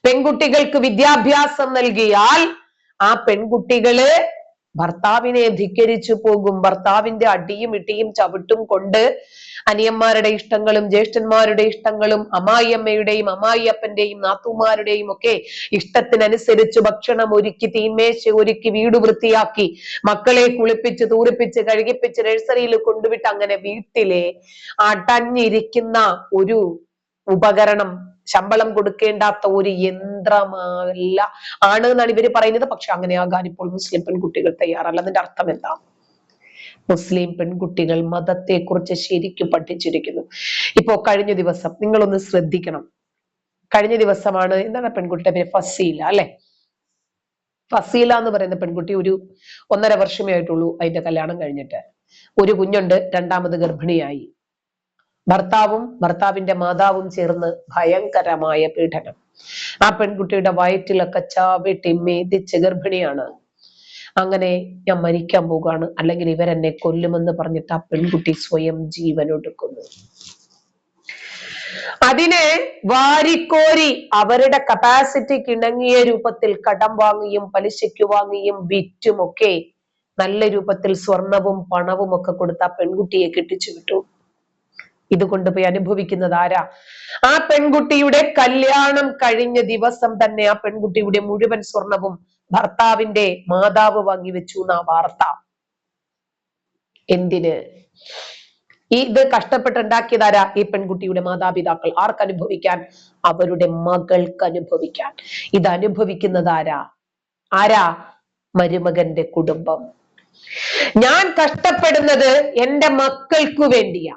Speaker 1: പെൺകുട്ടികൾക്ക് വിദ്യാഭ്യാസം നൽകിയാൽ ആ പെൺകുട്ടികള് ഭർത്താവിനെ ധിക്കരിച്ചു പോകും. ഭർത്താവിന്റെ അടിയും ഇട്ടിയും ചവിട്ടും കൊണ്ട് അനിയന്മാരുടെ ഇഷ്ടങ്ങളും ജ്യേഷ്ഠന്മാരുടെ ഇഷ്ടങ്ങളും അമ്മായിയമ്മയുടെയും അമ്മായിയപ്പന്റെയും നാത്തൂമാരുടെയും ഒക്കെ ഇഷ്ടത്തിനനുസരിച്ച് ഭക്ഷണം ഒരുക്കി, തീന്മേശ ഒരുക്കി, വീട് വൃത്തിയാക്കി, മക്കളെ കുളിപ്പിച്ച് തൂറിപ്പിച്ച് കഴുകിപ്പിച്ച് നഴ്സറിയിൽ കൊണ്ടുവിട്ട് അങ്ങനെ വീട്ടിലെ അടഞ്ഞിരിക്കുന്ന ഒരു ഉപകരണം, ശമ്പളം കൊടുക്കേണ്ടാത്ത ഒരു യന്ത്രമല്ല ആണ് എന്നാണ് ഇവര് പറയുന്നത്. പക്ഷെ അങ്ങനെയാകാൻ ഇപ്പോൾ മുസ്ലിം പെൺകുട്ടികൾ തയ്യാറല്ല. അതിന്റെ അർത്ഥം എന്താ? മുസ്ലിം പെൺകുട്ടികൾ മതത്തെ കുറിച്ച് ശരിക്കും പഠിച്ചിരിക്കുന്നു. ഇപ്പോ കഴിഞ്ഞ ദിവസം നിങ്ങളൊന്ന് ശ്രദ്ധിക്കണം. കഴിഞ്ഞ ദിവസമാണ്, എന്താണ് പെൺകുട്ടിയുടെ പേര്? ഫസീല അല്ലെ? ഫസീല എന്ന് പറയുന്ന പെൺകുട്ടി ഒരു 1.5 വർഷമേ ആയിട്ടുള്ളൂ അതിന്റെ കല്യാണം കഴിഞ്ഞിട്ട്. ഒരു കുഞ്ഞുണ്ട്, 2ാമത് ഗർഭിണിയായി. ഭർത്താവിന്റെ മാതാവും ചേർന്ന് ഭയങ്കരമായ പീഡനം. ആ പെൺകുട്ടിയുടെ വയറ്റിലൊക്കെ ചാവിട്ടി മേദിച്ച് ഗർഭിണിയാണ്. അങ്ങനെ ഞാൻ മരിക്കാൻ പോകാണ്, അല്ലെങ്കിൽ ഇവരെന്നെ കൊല്ലുമെന്ന് പറഞ്ഞിട്ട് ആ പെൺകുട്ടി സ്വയം ജീവൻ ഒടുക്കുന്നു. അതിനെ വാരിക്കോരി അവരുടെ കപ്പാസിറ്റിക്ക് ഇണങ്ങിയ രൂപത്തിൽ കടം വാങ്ങിയും പലിശയ്ക്ക് വാങ്ങിയും വിറ്റുമൊക്കെ നല്ല രൂപത്തിൽ സ്വർണവും പണവും ഒക്കെ കൊടുത്ത ആ പെൺകുട്ടിയെ കെട്ടിച്ചു വിട്ടു. ഇത് കൊണ്ടുപോയി അനുഭവിക്കുന്നത് ആരാ? ആ പെൺകുട്ടിയുടെ കല്യാണം കഴിഞ്ഞ ദിവസം തന്നെ ആ പെൺകുട്ടിയുടെ മുഴുവൻ സ്വർണവും ഭർത്താവിന്റെ മാതാവ് വാങ്ങിവെച്ചു എന്നാ വാർത്ത. എന്തിന്? ഇത് കഷ്ടപ്പെട്ടുണ്ടാക്കിയതാരാ? ഈ പെൺകുട്ടിയുടെ മാതാപിതാക്കൾ. ആർക്കനുഭവിക്കാൻ? അവരുടെ മകൾക്ക് അനുഭവിക്കാൻ. ഇത് അനുഭവിക്കുന്നത് ആരാ? മരുമകന്റെ കുടുംബം. ഞാൻ കഷ്ടപ്പെടുന്നത് എന്റെ മക്കൾക്കു വേണ്ടിയാ.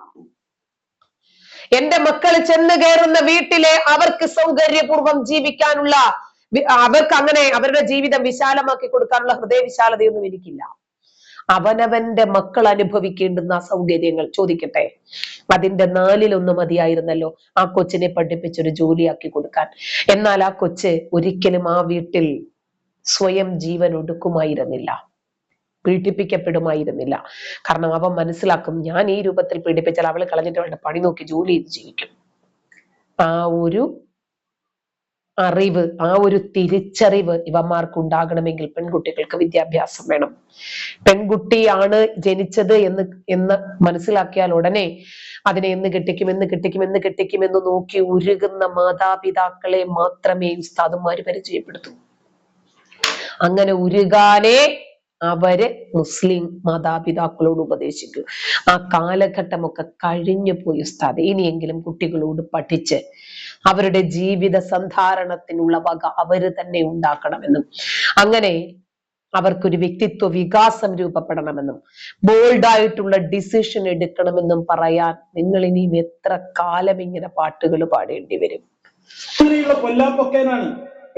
Speaker 1: എന്റെ മക്കൾ ചെന്ന് കയറുന്ന വീട്ടിലെ അവർക്ക് സൗകര്യപൂർവ്വം ജീവിക്കാനുള്ള, അവർക്ക് അങ്ങനെ അവരുടെ ജീവിതം വിശാലമാക്കി കൊടുക്കാനുള്ള ഹൃദയവിശാലതയൊന്നും എനിക്കില്ല. അവനവന്റെ മക്കൾ അനുഭവിക്കേണ്ടുന്ന സൗകര്യങ്ങൾ. ചോദിക്കട്ടെ, അതിന്റെ 4/1 മതിയായിരുന്നല്ലോ ആ കൊച്ചിനെ പഠിപ്പിച്ചൊരു ജോലിയാക്കി കൊടുക്കാൻ. എന്നാൽ ആ കൊച്ച് ഒരിക്കലും ആ വീട്ടിൽ സ്വയം ജീവൻ ഒടുക്കുമായിരുന്നില്ല, പീഡിപ്പിക്കപ്പെടുമായിരുന്നില്ല. കാരണം അവൻ മനസ്സിലാക്കും, ഞാൻ ഈ രൂപത്തിൽ പീഡിപ്പിച്ചാൽ അവള് കളഞ്ഞിട്ട് അവളുടെ പണി നോക്കി ജോലി ചെയ്ത് ജീവിക്കും. ആ ഒരു അറിവ്, ആ ഒരു തിരിച്ചറിവ് ഇവന്മാർക്ക് ഉണ്ടാകണമെങ്കിൽ പെൺകുട്ടികൾക്ക് വിദ്യാഭ്യാസം വേണം. പെൺകുട്ടിയാണ് ജനിച്ചത് എന്ന് മനസ്സിലാക്കിയാൽ ഉടനെ അതിനെ എന്ന് കെട്ടിക്കുമെന്ന് നോക്കി ഉരുകുന്ന മാതാപിതാക്കളെ മാത്രമേ ഉസ്താദുമാര് പരിചയപ്പെടുത്തൂ. അങ്ങനെ ഉരുകാനേ അവര് മുസ്ലിം മാതാപിതാക്കളോട് ഉപദേശിക്കൂ. ആ കാലഘട്ടമൊക്കെ കഴിഞ്ഞു പോയി ഉസ്താദ്. ഇനിയെങ്കിലും കുട്ടികളോട് പഠിച്ച് അവരുടെ ജീവിത സന്ധാരണത്തിനുള്ള വക അവര് തന്നെ ഉണ്ടാക്കണമെന്നും, അങ്ങനെ അവർക്കൊരു വ്യക്തിത്വ വികാസം രൂപപ്പെടണമെന്നും, ബോൾഡായിട്ടുള്ള ഡിസിഷൻ എടുക്കണമെന്നും പറയാൻ നിങ്ങൾ ഇനിയും എത്ര കാലം ഇങ്ങനെ പാട്ടുകൾ പാടേണ്ടി വരും?
Speaker 5: കൊല്ലാപ്പൊക്കേനാണ്.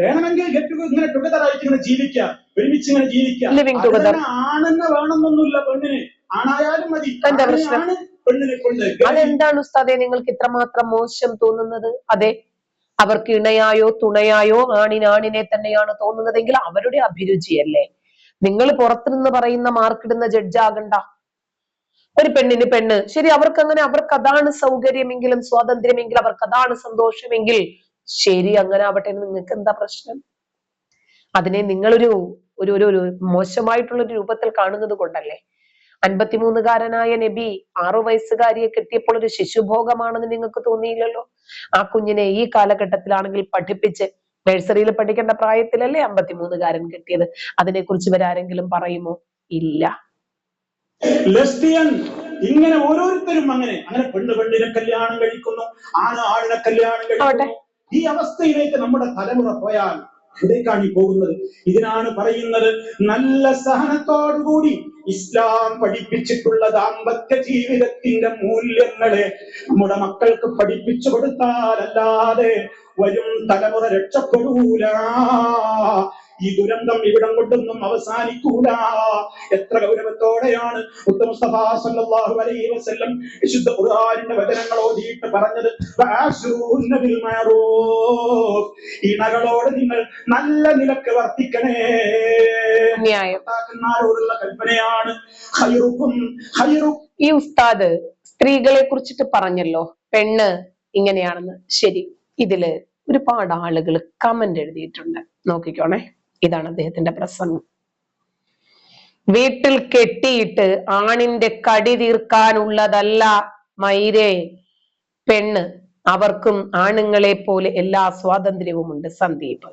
Speaker 5: വേണമെങ്കിൽ ഇങ്ങനെ ടുഗദർ ആയിട്ട് ഇങ്ങനെ ജീവിക്കാം, ഒരുമിച്ച് ഇങ്ങനെ ജീവിക്കാം.
Speaker 1: Living together.
Speaker 5: ആണെന്നെ വേണമെന്നൊന്നുമില്ല, പെണ്ണിന് ആണായാലും മതി.
Speaker 1: എന്താ പ്രശ്നം?
Speaker 5: പെണ്ണിനെ കൊണ്ട്
Speaker 1: അതെന്താണ് ഉസ്താദെ നിങ്ങൾക്ക് ഇത്രമാത്രം മോശം തോന്നുന്നത്? അതെ, അവർക്ക് ഇണയായോ തുണയായോ ആണിനെ തന്നെയാണ് തോന്നുന്നതെങ്കിൽ അവരുടെ അഭിരുചിയല്ലേ. നിങ്ങൾ പുറത്തുനിന്ന് പറയുന്ന മാർക്കിടുന്ന ജഡ്ജാകണ്ട. ഒരു പെണ്ണിന് പെണ്ണ്, ശരി, അവർക്ക് അങ്ങനെ, അവർക്ക് അതാണ് സൗകര്യമെങ്കിലും സ്വാതന്ത്ര്യമെങ്കിൽ, അവർക്ക് അതാണ് സന്തോഷമെങ്കിൽ ശരി, അങ്ങനെ ആവട്ടെ. നിങ്ങൾക്ക് എന്താ പ്രശ്നം? അതിനെ നിങ്ങളൊരു ഒരു മോശമായിട്ടുള്ളൊരു രൂപത്തിൽ കാണുന്നത് കൊണ്ടല്ലേ. 53കാരനായ നബി 6 വയസ്സുകാരിയെ കെട്ടിയപ്പോൾ ഒരു ശിശുഭോഗമാണെന്ന് നിങ്ങൾക്ക് തോന്നിയില്ലല്ലോ. ആ കുഞ്ഞിനെ ഈ കാലഘട്ടത്തിലാണെങ്കിൽ പഠിപ്പിച്ച് നഴ്സറിയിൽ പഠിക്കേണ്ട പ്രായത്തിലല്ലേ 53കാരൻ കെട്ടിയത്. അതിനെക്കുറിച്ച് ഇവരാരെങ്കിലും പറയുമോ? ഇല്ല.
Speaker 5: ലെസ്ബിയൻ, ഇങ്ങനെ ഓരോരുത്തരും അങ്ങനെ പെണ്ണിനെ കല്യാണം കഴിക്കുന്നു, ആണിനെ കല്യാണം കഴിക്കുന്നു. ഈ അവസ്ഥയിലേക്ക് നമ്മുടെ തലമുറ പോയാൽ എവിടേക്കാണ് ഈ പോകുന്നത്? ഇതിനാണ് പറയുന്നത്, നല്ല സഹനത്തോടുകൂടി ഇസ്ലാം പഠിപ്പിച്ചിട്ടുള്ള ദാമ്പത്യ ജീവിതത്തിന്റെ മൂല്യങ്ങളെ നമ്മുടെ മക്കൾക്ക് പഠിപ്പിച്ചു കൊടുത്താലല്ലാതെ വരും തലമുറ രക്ഷപ്പെടൂല. ഈ ദുരന്തം ഇവിടം കൊണ്ടൊന്നും അവസാനിക്കൂല. എത്ര ഗൗരവത്തോടെയാണ് മുസ്തഫ സല്ലല്ലാഹു അലൈഹി വസല്ലം വിശുദ്ധ ഖുർആനിന്റെ വചനങ്ങൾ ഓതിയിട്ട് പറഞ്ഞത്, ബിൽ മഅറൂഫ്, ഇണകളോട് നിങ്ങൾ നല്ല നിലക്ക് വർത്തിക്കണേ. ഭർത്താക്കന്മാരോടുള്ള കൽപ്പനയാണ്.
Speaker 1: ഈ ഉസ്താദ് സ്ത്രീകളെ കുറിച്ചിട്ട് പറഞ്ഞല്ലോ, പെണ്ണ് ഇങ്ങനെയാണെന്ന്. ശരി, ഇതില് ഒരുപാട് ആളുകൾ കമന്റ് എഴുതിയിട്ടുണ്ട്, നോക്കിക്കോണേ. ഇതാണ് അദ്ദേഹത്തിന്റെ പ്രസംഗം. വീട്ടിൽ കെട്ടിയിട്ട് ആണിന്റെ കടി തീർക്കാനുള്ളതല്ല മൈരേ പെണ്ണ്, അവർക്കും ആണുങ്ങളെ പോലെ എല്ലാ സ്വാതന്ത്ര്യവുമുണ്ട്. സന്ദീപ്.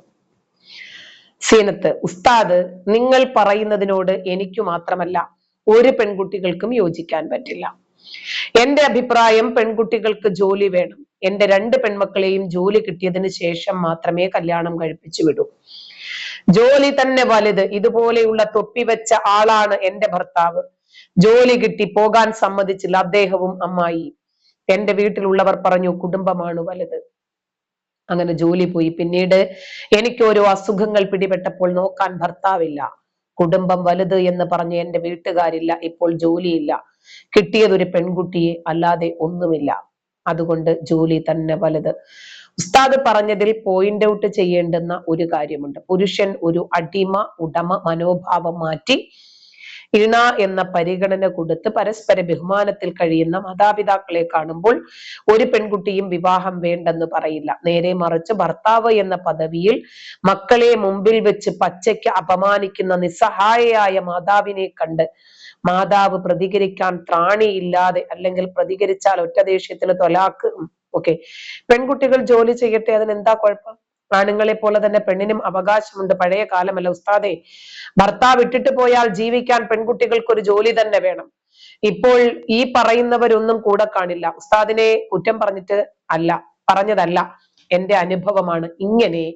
Speaker 1: സീനത്ത്, ഉസ്താദ് നിങ്ങൾ പറയുന്നതിനോട് എനിക്കു മാത്രമല്ല ഒരു പെൺകുട്ടികൾക്കും യോജിക്കാൻ പറ്റില്ല. എന്റെ അഭിപ്രായം, പെൺകുട്ടികൾക്ക് ജോലി വേണം. എന്റെ 2 പെൺമക്കളെയും ജോലി കിട്ടിയതിന് ശേഷം മാത്രമേ കല്യാണം കഴിപ്പിച്ചു വിടൂ. ജോലി തന്നെ വലുത്. ഇതുപോലെയുള്ള തൊപ്പി വെച്ച ആളാണ് എന്റെ ഭർത്താവ്. ജോലി കിട്ടി, പോകാൻ സമ്മതിച്ചില്ല അദ്ദേഹവും അമ്മായി. എന്റെ വീട്ടിലുള്ളവർ പറഞ്ഞു കുടുംബമാണ് വലുത്. അങ്ങനെ ജോലി പോയി. പിന്നീട് എനിക്ക് ഓരോ അസുഖങ്ങൾ പിടിപെട്ടപ്പോൾ നോക്കാൻ ഭർത്താവില്ല. കുടുംബം വലുത് എന്ന് പറഞ്ഞ് എന്റെ വീട്ടുകാരില്ല. ഇപ്പോൾ ജോലിയില്ല. കിട്ടിയതൊരു പെൺകുട്ടിയെ, അല്ലാതെ ഒന്നുമില്ല. അതുകൊണ്ട് ജോലി തന്നെ വലുത്. ഉസ്താദ് പറഞ്ഞതിൽ പോയിന്റ് ഔട്ട് ചെയ്യേണ്ടുന്ന ഒരു കാര്യമുണ്ട്. പുരുഷൻ ഒരു അടിമ ഉടമ മനോഭാവം മാറ്റി ഇണ എന്ന പരിഗണന കൊടുത്ത് പരസ്പര ബഹുമാനത്തിൽ കഴിയുന്ന മാതാപിതാക്കളെ കാണുമ്പോൾ ഒരു പെൺകുട്ടിയും വിവാഹം വേണ്ടെന്ന് പറയില്ല. നേരെ മറിച്ച് ഭർത്താവ് എന്ന പദവിയിൽ മക്കളെ മുമ്പിൽ വെച്ച് പച്ചയ്ക്ക് അപമാനിക്കുന്ന നിസ്സഹായയായ മാതാവിനെ കണ്ട് മാതാവ് പ്രതികരിക്കാൻ ത്രാണിയില്ലാതെ, അല്ലെങ്കിൽ പ്രതികരിച്ചാൽ ഒറ്റ ദേഷ്യത്തിന് തൊലാക്ക്. ഓക്കെ, പെൺകുട്ടികൾ ജോലി ചെയ്യട്ടെ, അതിനെന്താ കുഴപ്പം? ആണുങ്ങളെ പോലെ തന്നെ പെണ്ണിനും അവകാശമുണ്ട്. പഴയ കാലമല്ല ഉസ്താദെ, ഭർത്താവ് ഇട്ടിട്ട് പോയാൽ ജീവിക്കാൻ പെൺകുട്ടികൾക്ക് ഒരു ജോലി തന്നെ വേണം. ഇപ്പോൾ ഈ പറയുന്നവരൊന്നും കൂടെ കാണില്ല. ഉസ്താദിനെ കുറ്റം പറഞ്ഞതല്ല, എന്റെ അനുഭവമാണ്. ഇങ്ങനെ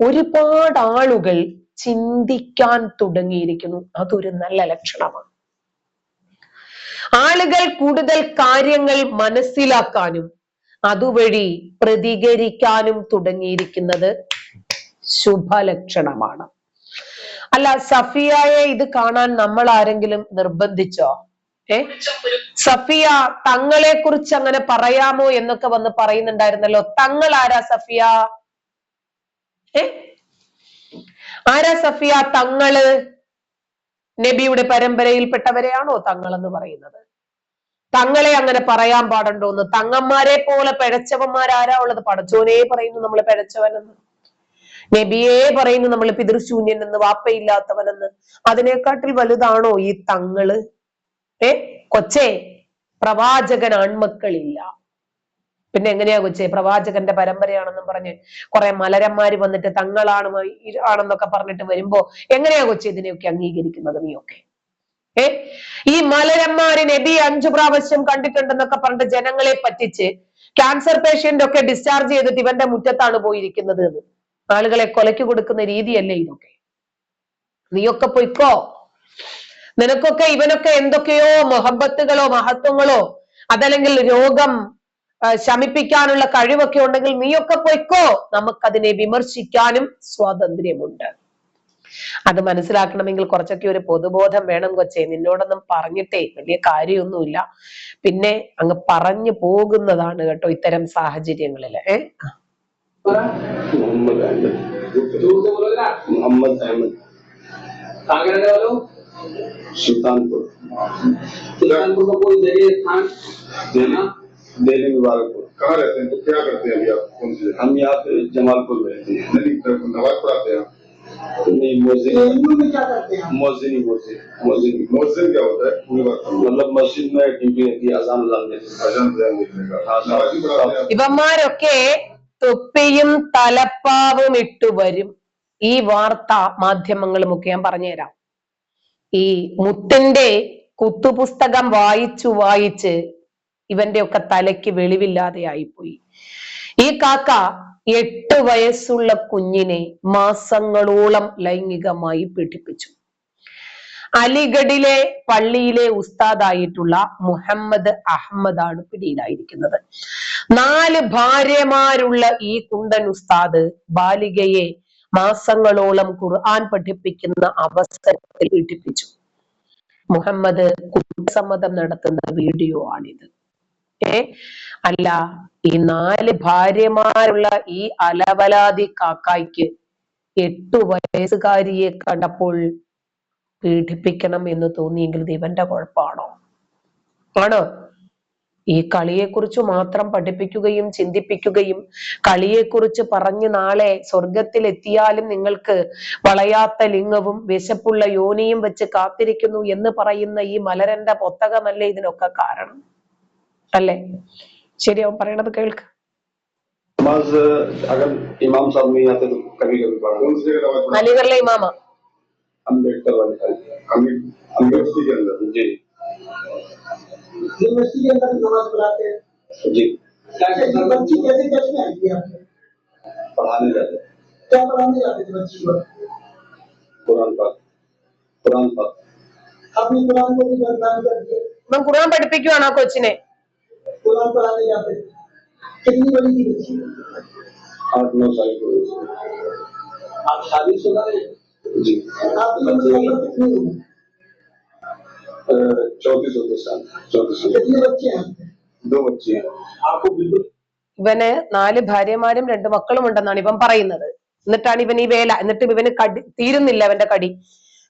Speaker 1: ഒരുപാട് ആളുകൾ ചിന്തിക്കാൻ തുടങ്ങിയിരിക്കുന്നു. അതൊരു നല്ല ലക്ഷണമാണ്. ആളുകൾ കൂടുതൽ കാര്യങ്ങൾ മനസ്സിലാക്കാനും അതുവഴി പ്രതികരിക്കാനും തുടങ്ങിയിരിക്കുന്നത് ശുഭലക്ഷണമാണ്. അല്ല സഫിയയെ ഇത് കാണാൻ നമ്മൾ ആരെങ്കിലും നിർബന്ധിച്ചോ? സഫിയ തങ്ങളെ കുറിച്ച് അങ്ങനെ പറയാമോ എന്നൊക്കെ വന്ന് പറയുന്നുണ്ടായിരുന്നല്ലോ. തങ്ങൾ ആരാ സഫിയ? ആരാ സഫിയ? തങ്ങള് നബിയുടെ പരമ്പരയിൽപ്പെട്ടവരെയാണോ തങ്ങൾ എന്ന് പറയുന്നത്? തങ്ങളെ അങ്ങനെ പറയാൻ പാടുണ്ടോന്ന്? തങ്ങന്മാരെ പോലെ പിഴച്ചവന്മാരാരാ ഉള്ളത്? പടച്ചോനെ പറയുന്നു നമ്മൾ പിഴച്ചവനെന്ന്, നബിയെ പറയുന്നു നമ്മൾ പിതൃശൂന്യൻ എന്ന്, വാപ്പയില്ലാത്തവനെന്ന്. അതിനെക്കാട്ടിൽ വലുതാണോ ഈ തങ്ങള്? കൊച്ചേ, പ്രവാചകൻ ആൺമക്കളില്ല. പിന്നെ എങ്ങനെയാ കൊച്ചേ പ്രവാചകന്റെ പരമ്പരയാണെന്നും പറഞ്ഞ് കുറെ മലരന്മാര് വന്നിട്ട് ആണെന്നൊക്കെ പറഞ്ഞിട്ട് വരുമ്പോ എങ്ങനെയാ കൊച്ചേ ഇതിനെയൊക്കെ അംഗീകരിക്കുന്നത് നീയൊക്കെ? ഈ മലരന്മാര് നബി 5 പ്രാവശ്യം കണ്ടിട്ടുണ്ടെന്നൊക്കെ പറഞ്ഞിട്ട് ജനങ്ങളെ പറ്റിച്ച് ക്യാൻസർ പേഷ്യന്റ് ഒക്കെ ഡിസ്ചാർജ് ചെയ്തിട്ട് ഇവന്റെ മുറ്റത്താണ് പോയിരിക്കുന്നത് എന്ന് ആളുകളെ കൊലയ്ക്ക് കൊടുക്കുന്ന രീതിയല്ലേ ഇതൊക്കെ? നീയൊക്കെ പൊയ്ക്കോ, നിനക്കൊക്കെ ഇവനൊക്കെ എന്തൊക്കെയോ മൊഹബത്തുകളോ മഹത്വങ്ങളോ അതല്ലെങ്കിൽ രോഗം ശമിപ്പിക്കാനുള്ള കഴിവൊക്കെ ഉണ്ടെങ്കിൽ നീയൊക്കെ പൊയ്ക്കോ, നമുക്കതിനെ വിമർശിക്കാനും സ്വാതന്ത്ര്യമുണ്ട്. അത് മനസ്സിലാക്കണമെങ്കിൽ കുറച്ചൊക്കെ ഒരു പൊതുബോധം വേണം കൊച്ചേ. നിന്നോടൊന്നും പറഞ്ഞിട്ടേ വലിയ കാര്യമൊന്നുമില്ല, പിന്നെ അങ്ങ് പറഞ്ഞു പോകുന്നതാണ് കേട്ടോ ഇത്തരം സാഹചര്യങ്ങളില്.
Speaker 6: सुल्तानपुर सुल्तानपुर का कोई जगह स्थान देना दिल्ली मुबारकपुर। कहाँ रहते हैं तो क्या करते हैं अभी आप? कौन सी? हम यहाँ पे जमालपुर में रहते हैं। नहीं नमाज पढ़ाते हैं? नहीं मोजिन में क्या करते हैं? मोजिन मोजिन क्या होता है? मतलब मस्जिद में ड्यूटी रहती है, अजान देखने का।
Speaker 1: ഇവന്മാരൊക്കെ തൊപ്പിയും തലപ്പാവും ഇട്ടു വരും. ഈ വാർത്ത മാധ്യമങ്ങളുമൊക്കെ ഞാൻ പറഞ്ഞുതരാം. ഈ മുത്തിന്റെ കുത്തുപുസ്തകം വായിച്ച് ഇവന്റെ ഒക്കെ തലയ്ക്ക് വെളിവില്ലാതെ ആയിപ്പോയി. ഈ കാക്ക 8 വയസ്സുള്ള കുഞ്ഞിനെ മാസങ്ങളോളം ലൈംഗികമായി പീഡിപ്പിച്ചു. അലിഗഡിലെ പള്ളിയിലെ ഉസ്താദായിട്ടുള്ള മുഹമ്മദ് അഹമ്മദാണ് പിടിയിലായിരിക്കുന്നത്. 4 ഭാര്യമാരുള്ള ഈ കുണ്ടൻ ഉസ്താദ് ബാലികയെ മാസങ്ങളോളം ഖുർആൻ പഠിപ്പിക്കുന്ന അവസരത്തിൽ പീഡിപ്പിച്ചു. മുഹമ്മദ് കുറ്റസമ്മതം നടത്തുന്ന വീഡിയോ ആണിത്. അല്ല, ഈ 4 ഭാര്യമാരുള്ള ഈ അലവലാതി കാക്കായ്ക്ക് 8 വയസ്സുകാരിയെ കണ്ടപ്പോൾ പീഡിപ്പിക്കണം എന്ന് തോന്നിയെങ്കിൽ ഇവന്റെ കുഴപ്പമാണോ? ആണോ? ഈ കളിയെക്കുറിച്ച് മാത്രം പഠിപ്പിക്കുകയും ചിന്തിപ്പിക്കുകയും കളിയെക്കുറിച്ച് പറഞ്ഞ് നാളെ സ്വർഗത്തിൽ എത്തിയാലും നിങ്ങൾക്ക് വളയാത്ത ലിംഗവും വിശപ്പുള്ള യോനിയും വെച്ച് കാത്തിരിക്കുന്നു എന്ന് പറയുന്ന ഈ മലരന്റെ പുസ്തകമല്ലേ ഇതിനൊക്കെ കാരണം? അല്ലേ? ശരി, അവൻ പറയണത് കേൾക്ക്.
Speaker 6: इमाम साहब नहीं आते तो कभी कभी पढ़ा।
Speaker 1: अलीगढ़ इमामा
Speaker 6: अम्बेडकर वाले यूनिवर्सिटी के अंदर। जी, यूनिवर्सिटी के अंदर नमाज पढ़ाते हैं। जी, बच्ची कैसे चश्मे आई थी आपने? पढ़ाने जाते। क्या पढ़ाने जाते थे बच्ची को? कुरान पाक। आपने कुरान को भी बदनाम कर दिया।
Speaker 1: मैं कुरान പഠിപ്പിക്കുകയാണ് ആ കൊച്ചിനെ.
Speaker 6: कुरान पढ़ाने जाते। कितनी बड़ी थी बच्ची? 8-9 साल की। आप शादीशुदा हैं? जी। आपकी उम्र कितनी है? 34 साल। कितने बच्चे हैं? 2 बच्चे हैं। आपको बिल्कुल
Speaker 1: ഇവന് 4 ഭാര്യമാരും 2 മക്കളും ഉണ്ടെന്നാണ് ഇവൻ പറയുന്നത്. എന്നിട്ടാണ് ഇവൻ ഈ വേല. എന്നിട്ട് ഇവന് തീരുന്നില്ല അവന്റെ കടി.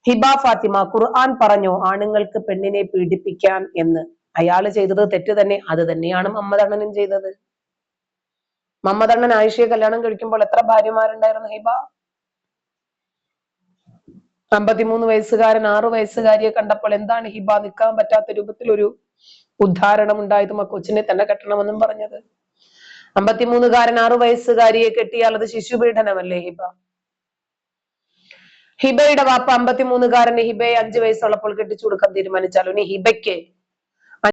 Speaker 1: ഹിബ ഫാത്തിമ ഖുർആൻ പറഞ്ഞോ ആണുങ്ങൾക്ക് പെണ്ണിനെ പീഡിപ്പിക്കാൻ എന്ന്? അയാള് ചെയ്തത് തെറ്റ് തന്നെ. അത് തന്നെയാണ് മമ്മദണ്ണനും ചെയ്തത്. മമ്മദണ്ണൻ ആയിഷയെ കല്യാണം കഴിക്കുമ്പോൾ എത്ര ഭാര്യമാരുണ്ടായിരുന്നു ഹിബ? 53 വയസ്സുകാരൻ 6 വയസ്സുകാരിയെ കണ്ടപ്പോൾ എന്താണ് ഹിബ നിൽക്കാൻ പറ്റാത്ത രൂപത്തിൽ ഒരു ഉദ്ധാരണം ഉണ്ടായത്? കൊച്ചിനെ തന്നെ കെട്ടണമെന്നും പറഞ്ഞത്. 53കാരൻ 6 വയസ്സുകാരിയെ കെട്ടിയാൽ അത് ശിശുപീഡനമല്ലേ ഹിബ? ഹിബയുടെ വാപ്പ 53കാരന് ഹിബയെ 5 വയസ്സുള്ളപ്പോൾ കെട്ടിച്ചു കൊടുക്കാൻ തീരുമാനിച്ചാലോ? ഇനി ഹിബയ്ക്ക്